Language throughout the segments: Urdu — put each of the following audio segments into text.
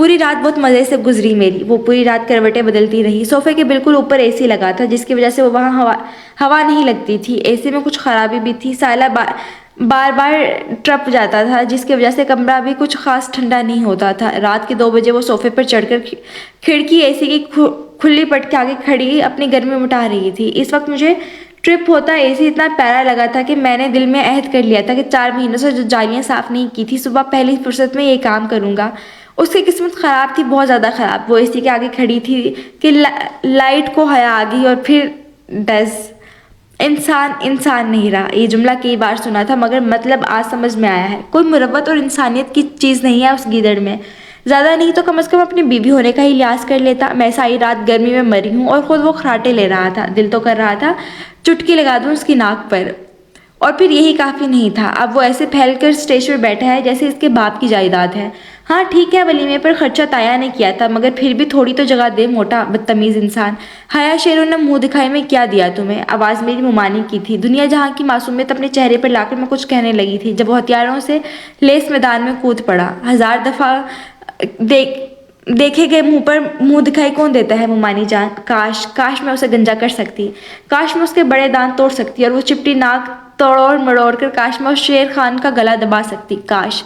پوری رات بہت مزے سے گزری میری. وہ پوری رات کروٹیں بدلتی رہی. صوفے کے بالکل اوپر اے سی لگا تھا جس کی وجہ سے وہ وہاں ہوا نہیں لگتی تھی. اے سی میں کچھ خرابی بھی تھی. سائلہ بار بار ٹرپ جاتا تھا جس کی وجہ سے کمرہ بھی کچھ خاص ٹھنڈا نہیں ہوتا تھا. رات کے 2 بجے وہ صوفے پر چڑھ کر کھڑکی اے سی کی کھلی پٹ کے آگے کھڑی اپنی گرمی مٹا رہی تھی. اس وقت مجھے ٹرپ ہوتا اے سی اتنا پیارا لگا تھا کہ میں نے دل میں عہد کر لیا تھا کہ 4 مہینوں سے جو جالیاں صاف نہیں کی تھی صبح پہلی فرصت میں یہ کام کروں گا. اس کی قسمت خراب تھی, بہت زیادہ خراب. وہ اے سی کے آگے کھڑی تھی کہ لائٹ کو حیا آ گئی اور پھر ڈز. انسان نہیں رہا. یہ جملہ کئی بار سنا تھا مگر مطلب آج سمجھ میں آیا ہے. کوئی مروت اور انسانیت کی چیز نہیں ہے اس گیدڑ میں. زیادہ نہیں تو کم از کم اپنی بیوی ہونے کا ہی لحاظ کر لیتا. میں ساری رات گرمی میں مری ہوں اور خود وہ خراٹے لے رہا تھا. دل تو کر رہا تھا چٹکی لگا دوں اس کی ناک پر. اور پھر یہی کافی نہیں تھا. اب وہ ایسے پھیل کر اسٹیج پر بیٹھا ہے جیسے اس کے باپ کی جائیداد ہے. ہاں ٹھیک ہے ولیمے پر خرچہ تایا نے کیا تھا مگر پھر بھی تھوڑی تو جگہ دے موٹا بدتمیز انسان. حیا شیرو نے منہ دکھائی میں کیا دیا تمہیں. آواز میری ممانی کی تھی. دنیا جہاں کی معصومیت اپنے چہرے پر لا کر میں کچھ کہنے لگی تھی جب وہ ہتھیاروں سے لیس میدان میں کود پڑا. 1000 دفعہ دیکھے گئے منہ پر منہ دکھائی کون دیتا ہے ممانی جان. کاش میں اسے گنجا کر سکتی. کاش میں اس کے بڑے دانت توڑ سکتی اور وہ چپٹی ناک توڑ مڑوڑ کر کاش میں اس شیر خان کا گلا دبا سکتی. کاش.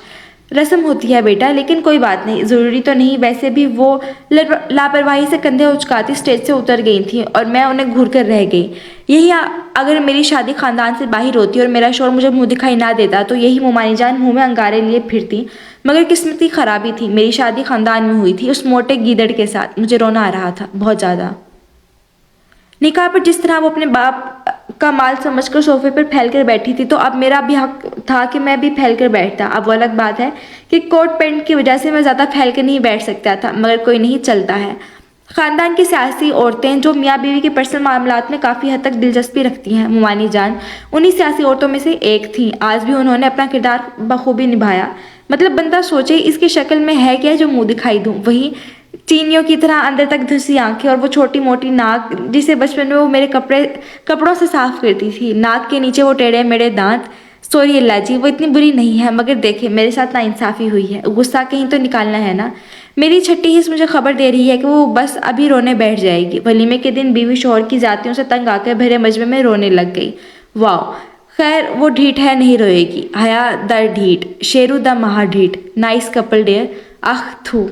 رسم ہوتی ہے بیٹا لیکن کوئی بات نہیں, ضروری تو نہیں. ویسے بھی وہ لاپرواہی سے کندھے اچکاتی اسٹیج سے اتر گئی تھیں اور میں انہیں گھور کر رہ گئی. یہی اگر میری شادی خاندان سے باہر ہوتی اور میرا شوہر مجھے منہ دکھائی نہ دیتا تو یہی ممانی جان منہ میں انگارے لیے پھرتی. مگر قسمت کی خرابی تھی. میری شادی خاندان میں ہوئی تھی اس موٹے گیدڑ کے ساتھ. مجھے رونا آ رہا تھا بہت زیادہ. نکاح پر جس طرح وہ اپنے باپ کا مال سمجھ کر صوفے پر پھیل کر بیٹھی تھی تو اب میرا بھی حق تھا کہ میں بھی پھیل کر بیٹھتا. اب وہ الگ بات ہے کہ کوٹ پینٹ کی وجہ سے میں زیادہ پھیل کر نہیں بیٹھ سکتا تھا مگر کوئی نہیں, چلتا ہے. خاندان کی سیاسی عورتیں جو میاں بیوی کے پرسنل معاملات میں کافی حد تک دلچسپی رکھتی ہیں, ممانی جان انہی سیاسی عورتوں میں سے ایک تھیں. آج بھی انہوں نے اپنا کردار بخوبی نبھایا. مطلب بندہ سوچے اس کی شکل میں ہے کیا جو منہ دکھائی دوں. وہی چینیوں کی طرح اندر تک دھسی آنکھیں اور وہ چھوٹی موٹی ناک جسے بچپن میں وہ میرے کپڑوں سے صاف کرتی تھی. ناک کے نیچے وہ ٹیڑھے میڑے دانت. سوری اللہ جی وہ اتنی بری نہیں ہے مگر دیکھیں میرے ساتھ ناانصافی ہوئی ہے. غصہ کہیں تو نکالنا ہے نا. میری چھٹی حص مجھے خبر دے رہی ہے کہ وہ بس ابھی رونے بیٹھ جائے گی. ولیمے کے دن بیوی شوہر کی ذاتیوں سے تنگ آ کر بھرے مجمع میں رونے لگ گئی. واو. خیر وہ ڈھیٹ ہے نہیں روئے گی. حیا در ڈھیٹ, شیرو دا مہا ڈھیٹ. Nice couple dear. آخ تھو.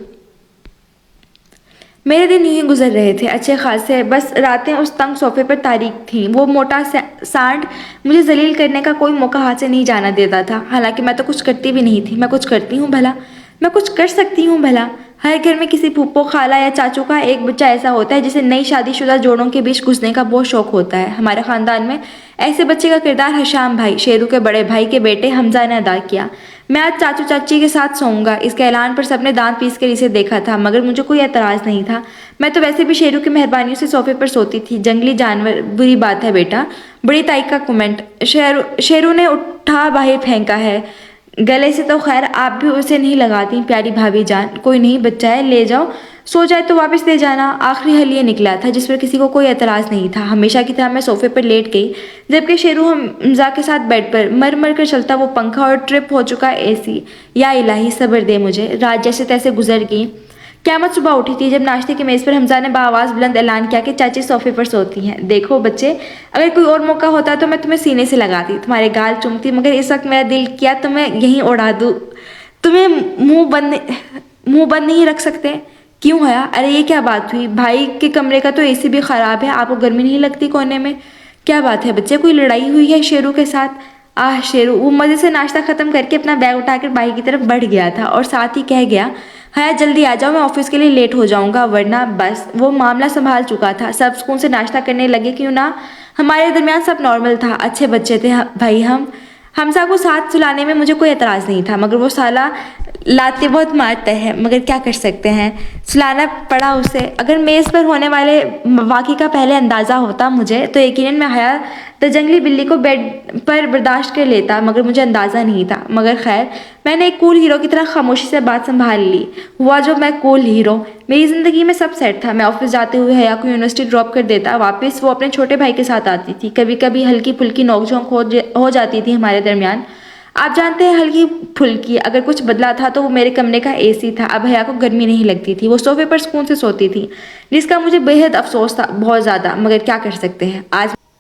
میرے دن یوں ہی گزر رہے تھے اچھے خاصے. بس راتیں اس تنگ صوفے پر تاریک تھیں. وہ موٹا سانڈ مجھے ذلیل کرنے کا کوئی موقع ہاتھ سے نہیں جانا دیتا تھا. حالانکہ میں تو کچھ کرتی بھی نہیں تھی. میں کچھ کرتی ہوں بھلا. میں کچھ کر سکتی ہوں بھلا. ہر گھر میں کسی پھوپھو خالہ یا چاچو کا ایک بچہ ایسا ہوتا ہے جسے نئی شادی شدہ جوڑوں کے بیچ گھسنے کا بہت شوق ہوتا ہے. ہمارے خاندان میں ایسے بچے کا کردار حشام بھائی, شیرو کے بڑے بھائی کے بیٹے حمزہ نے ادا کیا. میں آج چاچو چاچی کے ساتھ سوؤں گا. اس کے اعلان پر سب نے دانت پیس کر اسے دیکھا تھا مگر مجھے کوئی اعتراض نہیں تھا. میں تو ویسے بھی شیرو کی مہربانیوں سے صوفے پر سوتی تھی. جنگلی جانور بری بات ہے بیٹا. بڑی تائی کا کمنٹ. شیرو نے اٹھا باہر پھینکا ہے. گلے سے تو خیر آپ بھی اسے نہیں لگاتی پیاری بھابھی جان. کوئی نہیں بچہ ہے لے جاؤ, سو جائے تو واپس لے جانا. آخری حل یہ نکلا تھا جس پر کسی کو کوئی اعتراض نہیں تھا. ہمیشہ کی طرح میں صوفے پر لیٹ گئی جبکہ شیرو حمزہ کے ساتھ بیڈ پر مر کر چلتا وہ پنکھا اور ٹرپ ہو چکا اے سی. یا الہی صبر دے مجھے. رات جیسے تیسے گزر گئی. قیامت صبح اٹھی تھی جب ناشتے کی میز پر حمزہ نے بآواز بلند اعلان کیا کہ چاچی صوفے پر سوتی ہیں. دیکھو بچے اگر کوئی اور موقع ہوتا تو میں تمہیں سینے سے لگاتی, تمہارے گال چومتی, مگر اس وقت میرا دل کیا تمہیں یہیں اڑا دوں. تمہیں منہ بند نہیں رکھ سکتے. کیوں ہے؟ ارے یہ کیا بات ہوئی؟ بھائی کے کمرے کا تو اے سی بھی خراب ہے, آپ کو گرمی نہیں لگتی کونے میں؟ کیا بات ہے بچے, کوئی لڑائی ہوئی ہے شیرو کے ساتھ؟ شیرو. وہ مزے سے ناشتہ ختم کر کے اپنا بیگ اٹھا کر بھائی کی طرف بڑھ گیا تھا اور ساتھ ہی کہہ گیا حیا جلدی آ جاؤ, میں آفس کے لیے لیٹ ہو جاؤں گا ورنہ. بس وہ معاملہ سنبھال چکا تھا. سب سکون سے ناشتہ کرنے لگے. کیوں نہ, ہمارے درمیان سب نارمل تھا. اچھے بچے تھے بھائی ہم. حمزہ کو ساتھ سلانے میں مجھے کوئی اعتراض نہیں تھا مگر وہ سالہ لاتے بہت مارتا ہے, مگر کیا کر سکتے ہیں, سلانا پڑا اسے. اگر میز پر ہونے والے واقعے کا پہلے اندازہ ہوتا مجھے تو یقیناً میں حیا تو جنگلی بلی کو بیڈ پر برداشت کر لیتا مگر مجھے اندازہ نہیں تھا. مگر خیر میں نے ایک کول ہیرو کی طرح خاموشی سے بات سنبھال لی. ہوا جو میں کول ہیرو. میری زندگی میں سب سیٹ تھا. میں آفس جاتے ہوئے حیا کو یونیورسٹی ڈراپ کر دیتا, واپس وہ اپنے چھوٹے بھائی کے ساتھ آتی تھی. کبھی کبھی ہلکی پھلکی نوک جھونک ہو جاتی تھی ہمارے درمیان. آپ جانتے ہیں ہلکی پھلکی اگر کچھ بدلا تھا تو وہ میرے کمرے کا اے سی تھا. اب حیا کو گرمی نہیں لگتی تھی, وہ صوفے پر سکون سے سوتی تھی, جس کا مجھے بے حد افسوس تھا, بہت زیادہ. مگر کیا کر سکتے ہیں.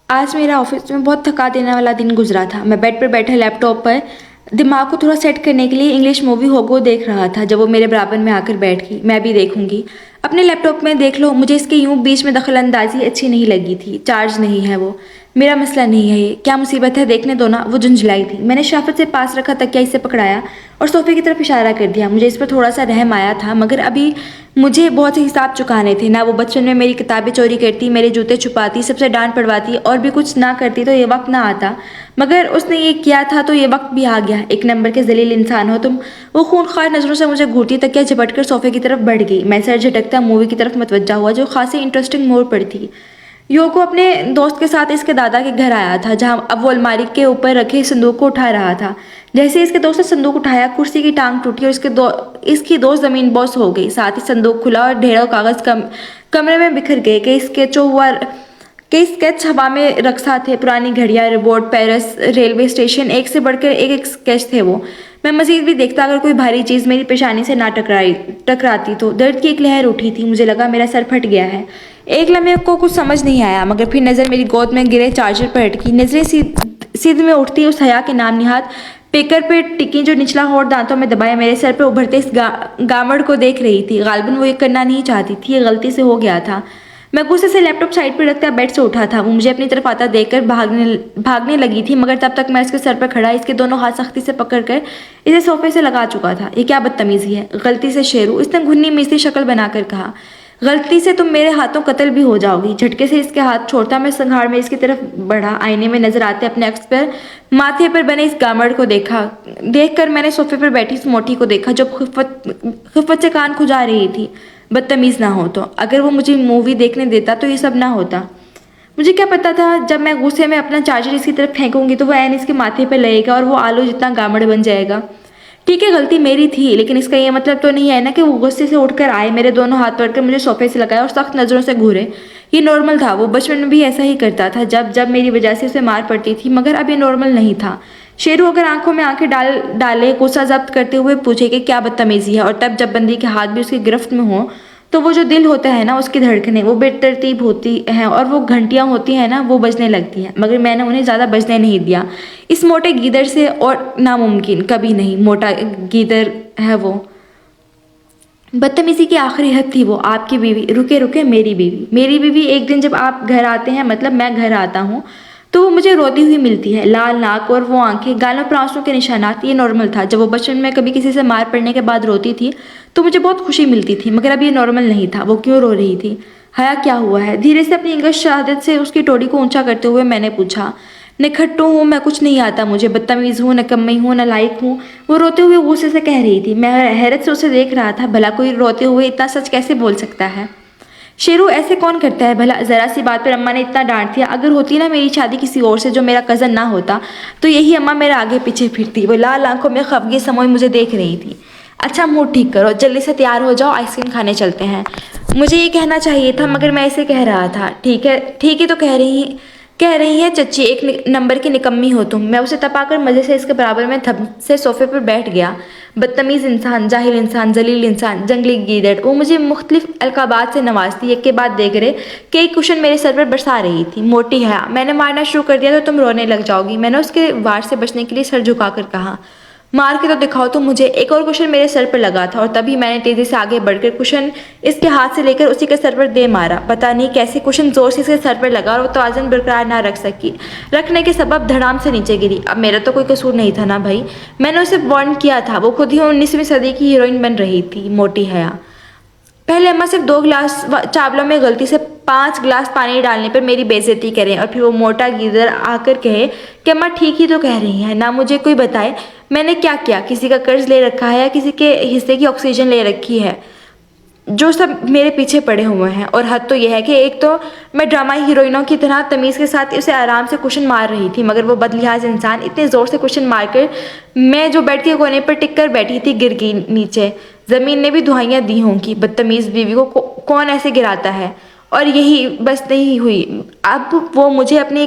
آج میرا آفس میں بہت تھکا دینے والا دن گزرا تھا. میں بیڈ پر بیٹھے لیپ ٹاپ پر دماغ کو تھوڑا سیٹ کرنے کے لیے انگلش مووی ہوگو دیکھ رہا تھا. جب وہ میرے برابر میں آ کر بیٹھ گئی. میں بھی دیکھوں گی. اپنے لیپ ٹاپ میں دیکھ لو. مجھے اس کے یوں بیچ میں دخل اندازی اچھی نہیں لگی تھی. چارج نہیں ہے وہ, میرا مسئلہ نہیں ہے یہ. کیا مصیبت ہے, دیکھنے دو نا. وہ جھنجھلائی تھی. میں نے شرافت سے پاس رکھا تکیا اسے پکڑایا اور صوفے کی طرف اشارہ کر دیا. مجھے اس پر تھوڑا سا رحم آیا تھا, مگر ابھی مجھے بہت سے حساب چکانے تھے. نہ وہ بچپن میں میری کتابیں چوری کرتی, میرے جوتے چھپاتی, سب سے ڈانٹ پڑواتی, اور بھی کچھ نہ کرتی تو یہ وقت نہ آتا. مگر اس نے یہ کیا تھا تو یہ وقت بھی آ گیا. ایک نمبر کے ذلیل انسان ہو تم. وہ خونخوار نظروں سے مجھے گھورتی تکیا جھپٹ کر صوفے کی طرف بڑھ گئی. میں سر جھٹکتا مووی کی طرف متوجہ ہوا جو خاصی انٹرسٹنگ موڑ پر تھی. یوگو اپنے دوست کے ساتھ اس کے دادا کے گھر آیا تھا, جہاں اب وہ الماری کے اوپر رکھے صندوق کو اٹھا رہا تھا. جیسے ہی اس کے دوست نے صندوق اٹھایا, کرسی کی ٹانگ ٹوٹی اور اس کی دوست زمین بوس ہو گئی. ساتھ ہی صندوق کھلا اور ڈھیروں کاغذ کمرے میں بکھر گئے. کئی اسکیچ ہوا میں رقصا تھے. پرانی گھڑیاں, روبوٹ, پیرس ریلوے اسٹیشن, ایک سے بڑھ کر ایک اسکیچ تھے وہ. میں مزید بھی دیکھتا اگر کوئی بھاری چیز میری پیشانی سے نہ ٹکراتی تو. درد کی ایک لہر اٹھی تھی. مجھے لگا میرا سر پھٹ گیا ہے. ایک لمحے کو کچھ سمجھ نہیں آیا, مگر پھر نظر میری گود میں گرے چارجر پر اٹکی. نظریں سیدھ میں اٹھتی اس حیا کے نام نہاد پیکر پہ ٹکی جو نچلا ہونٹ دانتوں میں دبائے میرے سر پہ ابھرتے اس گامڑ کو دیکھ رہی تھی. غالباً وہ یہ کرنا نہیں چاہتی تھی, یہ غلطی سے ہو گیا تھا. میں غصے سے لیپ ٹاپ سائڈ پہ رکھتا بیڈ سے اٹھا تھا. وہ مجھے اپنی طرف آتا دیکھ کر بھاگنے لگی تھی, مگر تب تک میں اس کے سر پر کھڑا اس کے دونوں ہاتھ سختی سے پکڑ کر اسے صوفے سے لگا چکا تھا. یہ کیا بدتمیزی ہے. غلطی سے شیرو, اس نے گھنی میسی شکل بنا کر کہا. غلطی سے تم میرے ہاتھوں قتل بھی ہو جاؤ گی. جھٹکے سے اس کے ہاتھ چھوڑتا میں سنگھاڑ میں اس کی طرف بڑھا. آئینے میں نظر آتے اپنے عکس پر ماتھے پر بنے اس گامڑ کو دیکھ کر میں نے صوفے پر بیٹھی اس موٹی کو دیکھا جو خفت سے کان کھجا رہی تھی. بدتمیز نہ ہو تو. اگر وہ مجھے مووی دیکھنے دیتا تو یہ سب نہ ہوتا. مجھے کیا پتا تھا جب میں غصے میں اپنا چارجر اس کی طرف پھینکوں گی تو وہ عین اس کے ماتھے پہ لگے گا اور وہ آلو جتنا گامڑ بن جائے گا. ٹھیک ہے, غلطی میری تھی, لیکن اس کا یہ مطلب تو نہیں ہے نا کہ وہ غصے سے اٹھ کر آئے, میرے دونوں ہاتھ پکڑ کر مجھے صوفے سے لگایا اور سخت نظروں سے گھورے. یہ نارمل تھا. وہ بچپن میں بھی ایسا ہی کرتا تھا جب میری وجہ سے اسے مار پڑتی تھی, مگر اب یہ نارمل نہیں تھا. شیرو اگر آنکھوں میں آنکھیں ڈالے غصہ ضبط کرتے ہوئے پوچھے کہ کیا بدتمیزی ہے, اور تب جب بندی کے ہاتھ بھی اس کی گرفت میں ہوں تو وہ جو دل ہوتا ہے نا, اس کی دھڑکنیں وہ بے ترتیب ہوتی ہیں اور وہ گھنٹیاں ہوتی ہیں نا, وہ بجنے لگتی ہیں. مگر میں نے انہیں زیادہ بجنے نہیں دیا اس موٹے گیدڑ سے, اور ناممکن کبھی نہیں. موٹا گیدڑ ہے وہ. بدتمیزی کی آخری حد تھی وہ. آپ کی بیوی. رکے میری بیوی. ایک دن جب آپ گھر آتے ہیں, مطلب میں گھر آتا ہوں, تو وہ مجھے روتی ہوئی ملتی ہے. لال ناک اور وہ آنکھیں, گالوں پر آنسوں کے نشانات. یہ نارمل تھا. جب وہ بچپن میں کبھی کسی سے مار پڑنے کے بعد روتی تھی تو مجھے بہت خوشی ملتی تھی, مگر اب یہ نارمل نہیں تھا. وہ کیوں رو رہی تھی. حیا کیا ہوا ہے. دھیرے سے اپنی انگشت شہادت سے اس کی ٹوڑی کو اونچا کرتے ہوئے میں نے پوچھا. نکھٹو ہوں میں, کچھ نہیں آتا مجھے. بدتمیز ہوں, نکمی ہوں, نالائق ہوں. وہ روتے ہوئے غصے سے کہہ رہی تھی. میں حیرت سے اسے دیکھ رہا تھا. بھلا کوئی روتے ہوئے اتنا سچ کیسے بول سکتا ہے. شیرو ایسے کون کرتا ہے بھلا. ذرا سی بات پر اماں نے اتنا ڈانٹ دیا. اگر ہوتی نا میری شادی کسی اور سے جو میرا کزن نہ ہوتا تو یہی اماں میرا آگے پیچھے پھرتی. وہ لال آنکھوں میں خفگی سموئے مجھے دیکھ رہی تھی. اچھا موڈ ٹھیک کرو, جلدی سے تیار ہو جاؤ, آئس کریم کھانے چلتے ہیں. مجھے یہ کہنا چاہیے تھا مگر میں اسے کہہ رہا تھا. ٹھیک ہے تو کہہ رہی ہے چچی, ایک نمبر کی نکمی ہو تم. میں اسے تپا کر مزے سے اس کے برابر میں تھم سے صوفے پر بیٹھ گیا. بدتمیز انسان, جاہل انسان, ذلیل انسان, جنگلی گیدڑ. وہ مجھے مختلف القابات سے نوازتی, ایک کے بعد دیگرے کئی کوشن میرے سر پر برسا رہی تھی. موٹی حیا, میں نے مارنا شروع کر دیا تو تم رونے لگ جاؤ گی. میں نے اس کے وار سے بچنے کے لیے سر جھکا کر کہا. مار کے تو دکھاؤ تم مجھے. ایک اور کوشن میرے سر پر لگا تھا اور تبھی میں نے تیزی سے آگے بڑھ کر کوشن اس کے ہاتھ سے لے کر اسی کے سر پر دے مارا. پتہ نہیں کیسے کوشن زور سے اس کے سر پر لگا اور وہ توازن برقرار نہ رکھنے کے سبب دھڑام سے نیچے گری. اب میرا تو کوئی قصور نہیں تھا نا بھائی, میں نے اسے وارن کیا تھا. وہ خود ہی 19ویں صدی کی ہیروئن بن رہی تھی. موٹی حیا. پہلے اماں صرف 2 گلاس چاولوں میں غلطی سے 5 گلاس پانی ڈالنے پر میری بے عزتی کریں اور پھر وہ موٹا گیدڑ آ کر کہے کہ اماں ٹھیک ہی تو کہہ رہی ہیں. نہ مجھے کوئی بتائے میں نے کیا کسی کا قرض لے رکھا ہے یا کسی کے حصے کی آکسیجن لے رکھی ہے جو سب میرے پیچھے پڑے ہوئے ہیں. اور حد تو یہ ہے کہ ایک تو میں ڈرامائی ہیروئنوں کی طرح تمیز کے ساتھ اسے آرام سے کوشن مار رہی تھی, مگر وہ بدلحاظ انسان اتنے زور سے کوشن مار کر میں جو بیڈ کے کونے پر ٹک کر بیٹھی تھی گر گئی نیچے. زمین نے بھی دہائیاں دی ہوں گی. بدتمیز بیوی کو کون ایسے گراتا ہے. اور یہی بس نہیں ہوئی, اب وہ مجھے اپنی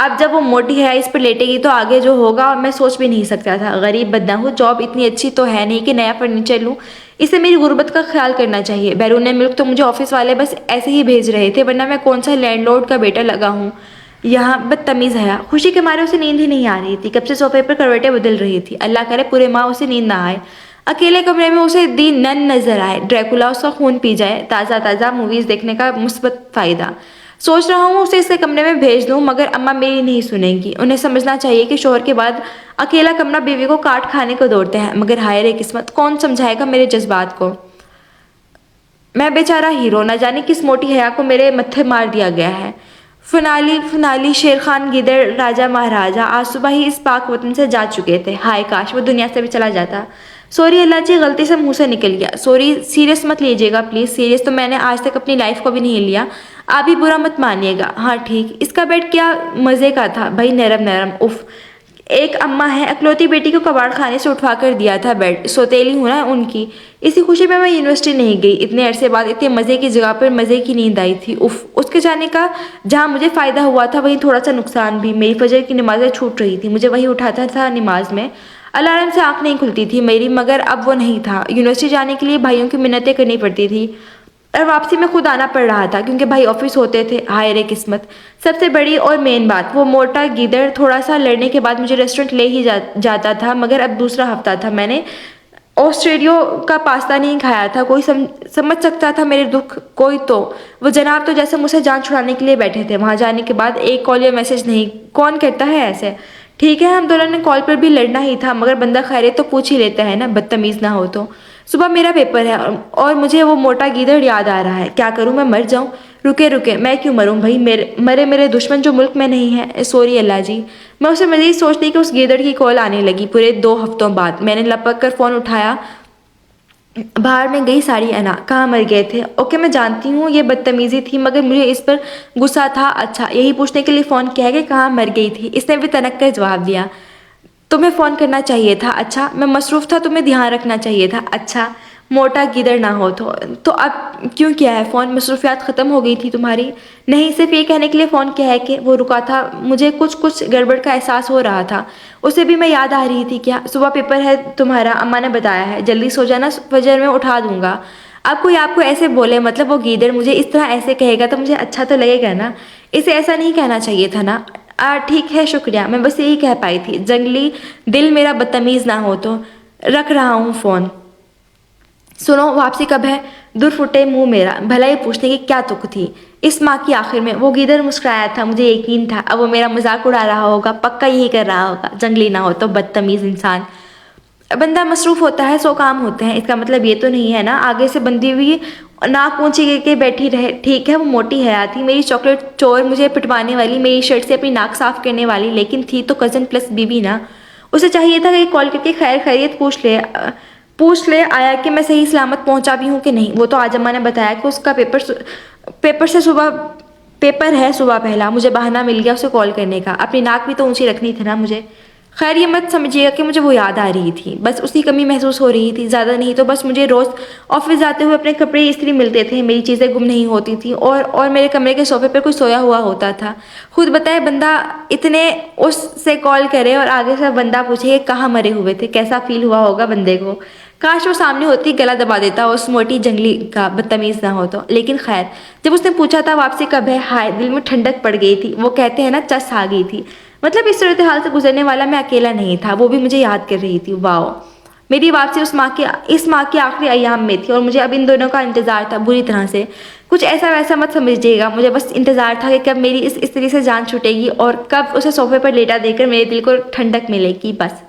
اب جب وہ موٹی ہے اس پر لیٹے گی تو آگے جو ہوگا اور میں سوچ بھی نہیں سکتا تھا. غریب بدنہ ہوں, جاب اتنی اچھی تو ہے نہیں کہ نیا فرنیچر لوں. اسے میری غربت کا خیال کرنا چاہیے. بیرون ملک تو مجھے آفس والے بس ایسے ہی بھیج رہے تھے, ورنہ میں کون سا لینڈ لارڈ کا بیٹا لگا ہوں یہاں. بدتمیز ہے. خوشی کے مارے اسے نیند ہی نہیں آ رہی تھی, کب سے صوفے پر کروٹیں بدل رہی تھی. اللہ کرے پورے ماہ اسے نیند نہ آئے, اکیلے کمرے میں اسے دی نن نظر آئے, ڈریکولا اس کا خون پی جائے. تازہ تازہ موویز دیکھنے کا مثبت فائدہ. سوچ رہا ہوں اسے اس کے کمرے میں بھیج دوں, مگر اماں میری نہیں سنیں گی. انہیں سمجھنا چاہیے کہ شوہر کے بعد اکیلا کمرہ بیوی کو کاٹ کھانے کو دوڑتے ہیں. مگر ہائے رے قسمت, کون سمجھائے گا میرے جذبات کو. میں بیچارہ ہیرو, نہ جانے کس موٹی حیا کو میرے متھے مار دیا گیا ہے. فنالی شیر خان گیدڑ راجہ مہاراجہ آج صبح ہی اس پاک وطن سے جا چکے تھے. ہائے کاش وہ دنیا سے بھی چلا جاتا. سوری اللہ جی, غلطی سے منہ سے نکل گیا. سوری, سیریس مت لیجیے گا پلیز. سیریس تو میں نے آج تک اپنی لائف کو بھی نہیں لیا. آپ بھی برا مت مانیے گا. ہاں ٹھیک. اس کا بیڈ کیا مزے کا تھا بھائی, نرم نرم. اف, ایک اماں ہے, اکلوتی بیٹی کو کباڑ خانے سے اٹھوا کر دیا تھا بیڈ. سوتیلی ہوں نا ان کی. اسی خوشی میں یونیورسٹی نہیں گئی. اتنے عرصے بعد اتنے مزے کی جگہ پر مزے کی نیند آئی تھی. اف, اس کے جانے کا جہاں مجھے فائدہ ہوا تھا وہیں تھوڑا سا نقصان بھی. میری فجر کی نمازیں چھوٹ رہی تھی, مجھے وہی اٹھاتا تھا نماز میں. الارم سے آنکھ نہیں کھلتی تھی میری, مگر اب وہ نہیں تھا. یونیورسٹی جانے کے لیے بھائیوں کی منتیں کرنی پڑتی تھی, اور واپسی میں خود آنا پڑ رہا تھا کیونکہ بھائی آفس ہوتے تھے. ہائے رے قسمت. سب سے بڑی اور مین بات, وہ موٹا گیدڑ تھوڑا سا لڑنے کے بعد مجھے ریسٹورنٹ لے ہی جاتا تھا, مگر اب دوسرا ہفتہ تھا. میں نے آسٹریلیو کا پاستا نہیں کھایا تھا. کوئی سمجھ سکتا تھا میرے دکھ, کوئی تو. وہ جناب تو جیسے مجھ سے جان چھڑانے کے لیے بیٹھے تھے. وہاں جانے کے بعد ایک کال یا میسج نہیں. کون کرتا ہے ایسے؟ ٹھیک ہے ہم دونوں نے کال پر بھی لڑنا ہی تھا, مگر بندہ خیریت تو پوچھ ہی لیتا ہے نا, بدتمیز نہ ہو تو. صبح میرا پیپر ہے اور مجھے وہ موٹا گیدڑ یاد آ رہا ہے. کیا کروں, میں مر جاؤں؟ رکے, میں کیوں مروں بھائی, میرے دشمن جو ملک میں نہیں ہے. سوری اللہ جی. میں اسے مزید سوچتی کہ اس گیدڑ کی کال آنے لگی پورے 2 ہفتوں بعد. میں نے لپک کر فون اٹھایا. باہر میں گئی ساری انا, کہاں مر گئے تھے؟ اوکے میں جانتی ہوں یہ بدتمیزی تھی, مگر مجھے اس پر غصہ تھا. اچھا یہی پوچھنے کے لیے فون کیا ہے کہ کہاں مر گئی تھی؟ اس نے بھی تنک کر جواب دیا. تمہیں فون کرنا چاہیے تھا. اچھا میں مصروف تھا, تمہیں دھیان رکھنا چاہیے تھا. اچھا موٹا گیدڑ نہ ہو تو اب کیوں کیا ہے فون؟ مصروفیات ختم ہو گئی تھی تمہاری؟ نہیں, صرف یہ کہنے کے لیے فون کیا ہے کہ وہ رکا تھا. مجھے کچھ گڑبڑ کا احساس ہو رہا تھا. اسے بھی میں یاد آ رہی تھی. کیا صبح پیپر ہے تمہارا؟ اماں نے بتایا ہے. جلدی سو جانا, فجر میں اٹھا دوں گا. اب کوئی آپ کو ایسے بولے, مطلب وہ گیدڑ مجھے اس طرح ایسے کہے گا تو مجھے اچھا تو لگے گا نا. اسے ایسا نہیں کہنا چاہیے تھا نا. ٹھیک ہے شکریہ, میں بس یہی کہہ پائی تھی. جنگلی دل میرا بدتمیز نہ ہو تو. رکھ رہا ہوں فون. سنو واپسی کب ہے؟ دور پھٹے منہ میرا, بھلا یہ پوچھنے کی کیا تک تھی. اس ماہ کی آخر میں. وہ گیدڑ مسکرایا تھا, مجھے یقین تھا اب وہ میرا مذاق اڑا رہا ہوگا. پکا یہی کر رہا ہوگا. جنگلی نہ ہو تو, بدتمیز انسان. بندہ مصروف ہوتا ہے 100 کام ہوتے ہیں, اس کا مطلب یہ تو نہیں ہے نا آگے سے بندی ہوئی ناک اونچی کے بیٹھی رہے. ٹھیک ہے وہ موٹی حیا تھی, میری چاکلیٹ چور, مجھے پٹوانے والی, میری شرٹ سے اپنی ناک صاف کرنے والی, لیکن تھی تو کزن پلس بیوی نا. اسے چاہیے تھا کہ کال کر کے خیر خیریت پوچھ لے آیا کہ میں صحیح سلامت پہنچا بھی ہوں کہ نہیں. وہ تو آج اماں نے بتایا کہ اس کا پیپر ہے صبح پہلا. مجھے بہانہ مل گیا اسے کال کرنے کا. اپنی ناک بھی تو اونچی رکھنی تھی نا مجھے. خیر یہ مت سمجھیے گا کہ مجھے وہ یاد آ رہی تھی, بس اس کی کمی محسوس ہو رہی تھی, زیادہ نہیں تو بس. مجھے روز آفس جاتے ہوئے اپنے کپڑے استری ملتے تھے, میری چیزیں گم نہیں ہوتی تھیں, اور میرے کمرے کے صوفے پر کوئی سویا ہوا ہوتا تھا. خود بتائے بندہ اتنے اس سے کال کرے اور آگے سے بندہ پوچھے کہ کہاں مرے ہوئے تھے, کیسا فیل ہوا ہوگا بندے کو. کاش وہ سامنے ہوتی, گلا دبا دیتا اس موٹی جنگلی کا, بدتمیز نہ ہو تو. لیکن خیر جب اس نے پوچھا تھا واپسی کب ہے, ہائے دل میں ٹھنڈک پڑ گئی تھی. وہ کہتے ہیں نا چس آ گئی تھی. مطلب اس صورتحال سے گزرنے والا میں اکیلا نہیں تھا, وہ بھی مجھے یاد کر رہی تھی. واو, میری واپسی اس ماہ کے آخری ایام میں تھی, اور مجھے اب ان دونوں کا انتظار تھا بری طرح سے. کچھ ایسا ویسا مت سمجھیے گا, مجھے بس انتظار تھا کہ کب میری اس استری سے جان چھوٹے گی اور کب اسے صوفے پر لیٹا دے کر میرے دل کو ٹھنڈک ملے گی. بس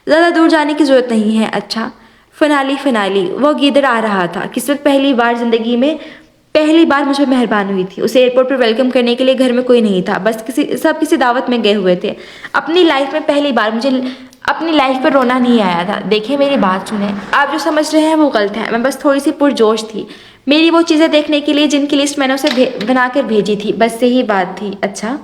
زیادہ دور جانے کی ضرورت نہیں ہے. اچھا فنالی وہ گیدڑ آ رہا تھا. قسمت پہلی بار زندگی میں پہلی بار مجھ پہ مہربان ہوئی تھی. اسے ایئرپورٹ پر ویلکم کرنے کے لیے گھر میں کوئی نہیں تھا, بس سب کسی دعوت میں گئے ہوئے تھے. اپنی لائف میں پہلی بار مجھے اپنی لائف پر رونا نہیں آیا تھا. دیکھیں میری بات سنیں, آپ جو سمجھ رہے ہیں وہ غلط ہے. میں بس تھوڑی سی پرجوش تھی. میری وہ چیزیں دیکھنے کے لیے جن کی لسٹ میں نے اسے بنا کر بھیجی تھی, بس یہی بات تھی. اچھا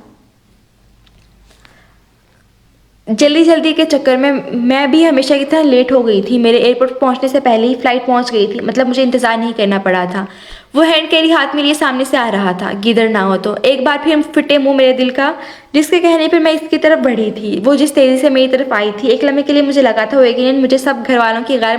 جلدی کے چکر میں بھی ہمیشہ کی طرح لیٹ ہو گئی تھی. میرے ایئرپورٹ پہنچنے سے پہلے ہی فلائٹ پہنچ گئی تھی, مطلب مجھے انتظار نہیں کرنا پڑا تھا. وہ ہینڈ کیری ہاتھ میں لیے سامنے سے آ رہا تھا. گیدڑ نہ ہو تو ایک بار پھر پھٹے منہ میرے دل کا. جس کے کہنے پر میں اس کی طرف بڑھی تھی، وہ جس تیزی سے میری طرف آئی تھی، ایک لمحے کے لیے مجھے لگا تھا وہ یقیناً مجھے سب گھر والوں کی غیر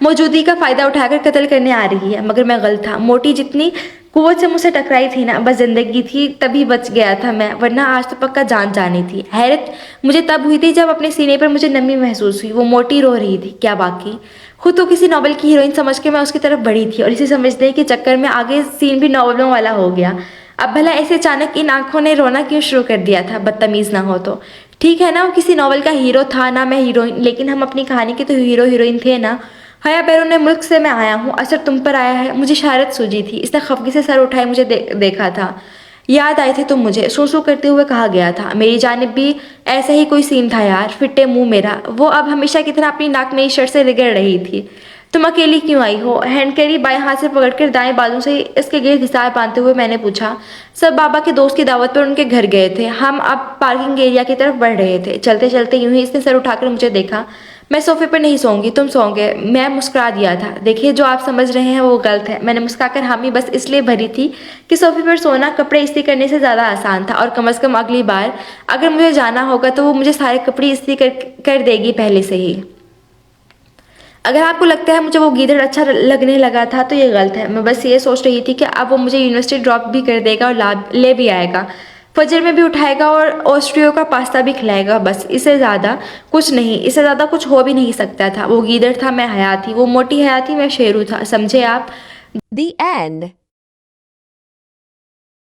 موجودگی کا فائدہ اٹھا کر قتل کرنے آ رہی ہے. مگر میں غلط تھا. موٹی جتنی قوت سے مجھ سے ٹکرائی تھی نا، بس زندگی تھی تبھی بچ گیا تھا میں، ورنہ آج تو پکا جان جانی تھی. حیرت مجھے تب ہوئی تھی جب اپنے سینے پر مجھے نمی محسوس ہوئی. وہ موٹی رو رہی تھی. کیا باقی خود تو کسی ناول کی ہیروئن سمجھ کے میں اس کی طرف بڑھی تھی، اور اسے سمجھنے کے چکر میں آگے سین بھی ناولوں والا ہو گیا. اب بھلا ایسے اچانک ان آنکھوں نے رونا کیوں شروع کر دیا تھا؟ بدتمیز نہ ہو تو. ٹھیک ہے نا، وہ کسی ناول کا ہیرو تھا نہ میں ہیروئن، لیکن ہم اپنی کہانی کے تو ہیرو ہیروئن تھے نا. حیا بیرون ملک سے میں آیا ہوں، اثر تم پر آیا ہے. مجھے شارت سوجی تھی. اس نے خفگی سے سر اٹھائے مجھے دیکھا تھا. یاد آئے تھے تم مجھے، سو کرتے ہوئے کہا گیا تھا. میری جانب بھی ایسا ہی کوئی سین تھا یار. پھٹے منہ میرا. وہ اب ہمیشہ کی طرح اپنی ناک میری شرٹ سے رگڑ رہی تھی. تم اکیلی کیوں آئی ہو؟ ہینڈ کیری بائیں ہاتھ سے پکڑ کر دائیں بازو سے اس کے گرد گھسار باندھتے ہوئے میں نے پوچھا. سب بابا کے دوست کی دعوت پر ان کے گھر گئے تھے. ہم اب پارکنگ ایریا کی طرف بڑھ رہے تھے. چلتے چلتے یوں ہی اس نے سر اٹھا کر مجھے دیکھا. میں صوفے پر نہیں سوؤں گی، تم سو گے. میں مسکرا دیا تھا. دیکھیے جو آپ سمجھ رہے ہیں وہ غلط ہے. میں نے مسکرا کر حامی بس اس لیے بھری تھی کہ صوفے پر سونا کپڑے استری کرنے سے زیادہ آسان تھا، اور کم از کم اگلی بار اگر مجھے جانا ہوگا تو وہ مجھے سارے کپڑے استری کر دے گی پہلے سے ہی. اگر آپ کو لگتا ہے مجھے وہ گیدڑ اچھا لگنے لگا تھا تو یہ غلط ہے. میں بس یہ سوچ رہی تھی کہ اب وہ مجھے یونیورسٹی ڈراپ بھی کر دے گا اور لے بھی آئے گا، فجر میں بھی اٹھائے گا اور آسٹریو کا پاستا بھی کھلائے گا. بس اس سے زیادہ کچھ نہیں، اس سے زیادہ کچھ ہو بھی نہیں سکتا تھا. وہ گیدڑ تھا، میں حیا تھی. وہ موٹی حیا تھی، میں شیرو تھا. سمجھے آپ؟ The end.